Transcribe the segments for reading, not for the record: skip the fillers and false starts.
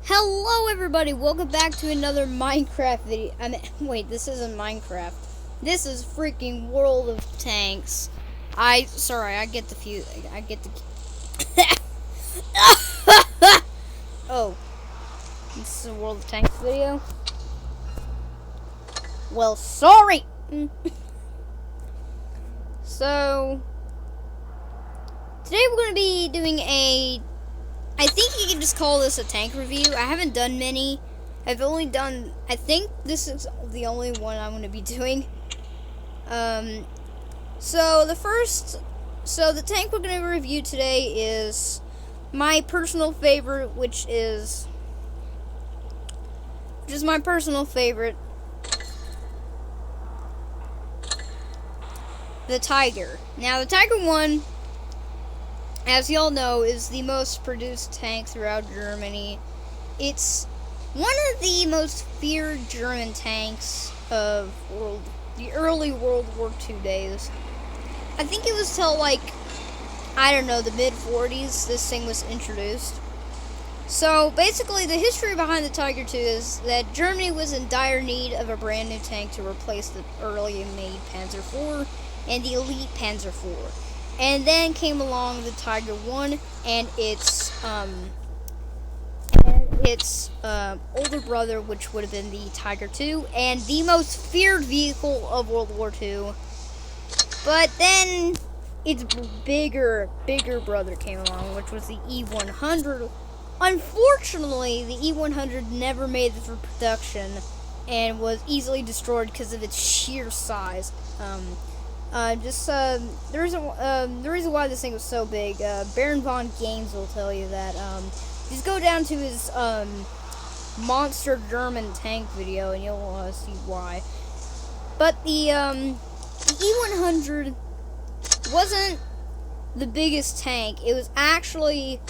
Hello everybody, welcome back to another Minecraft video. Wait, this isn't Minecraft. This is freaking World of Tanks. I get the Oh, this is a World of Tanks video. Well, sorry. So, today we're going to be doing I think you can just call this a tank review. I haven't done many. I think this is the only one I'm going to be doing. So the tank we're going to review today is my personal favorite, which is my personal favorite, the Tiger. Now, the Tiger 1, as y'all know, is the most produced tank throughout Germany. It's one of the most feared German tanks of the early World War II days. I think it was till the mid-40s this thing was introduced. So basically, the history behind the Tiger II is that Germany was in dire need of a brand new tank to replace the early made Panzer IV and the elite Panzer IV. And then came along the Tiger 1 and its older brother, which would have been the Tiger 2, and the most feared vehicle of World War II. But then its bigger brother came along, which was the E100. Unfortunately, the E100 never made it for production and was easily destroyed because of its sheer size. The reason why this thing was so big, Baron von Games will tell you that. Just go down to his monster German tank video, and you'll see why. But the E100 wasn't the biggest tank. There was actually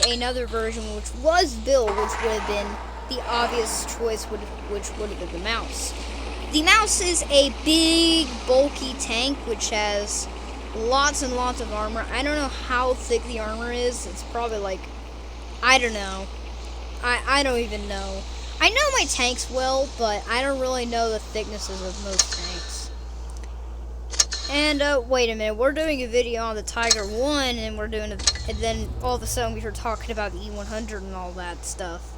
another version which was built, which would have been the obvious choice, which would have been the Maus. The Maus is a big, bulky tank which has lots and lots of armor. I don't know how thick the armor is. It's probably I don't know. I don't even know. I know my tanks well, but I don't really know the thicknesses of most tanks. And wait a minute, we're doing a video on the Tiger 1, and then all of a sudden we start talking about the E100 and all that stuff.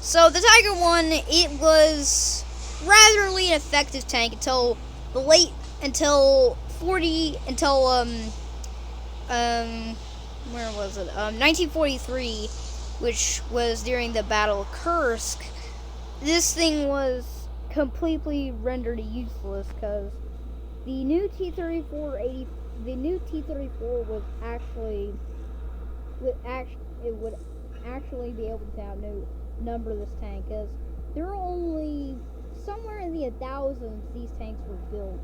So the Tiger 1, it was ratherly an effective tank until 1943, which was during the Battle of Kursk. This thing was completely rendered useless because the new T-34 would actually be able to outnumber this tank, because there were only somewhere in the 1000s these tanks were built.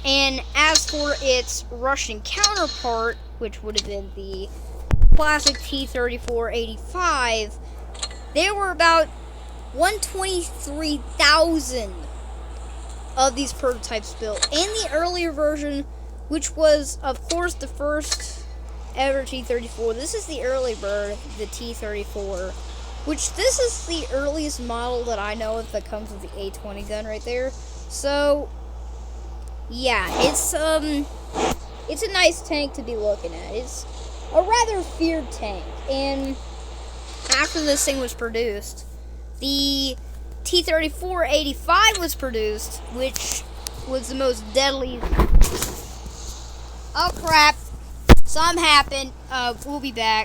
And as for its Russian counterpart, which would have been the classic T-34-85, there were about 123,000 of these prototypes built. And the earlier version, which was, of course, the first ever T-34, this is the early bird, the T-34. Which this is the earliest model that I know of that comes with the A20 gun right there. So yeah, it's a nice tank to be looking at. It's a rather feared tank. And after this thing was produced, the T-34-85 was produced, which was the most deadly. Oh crap! Something happened. We'll be back.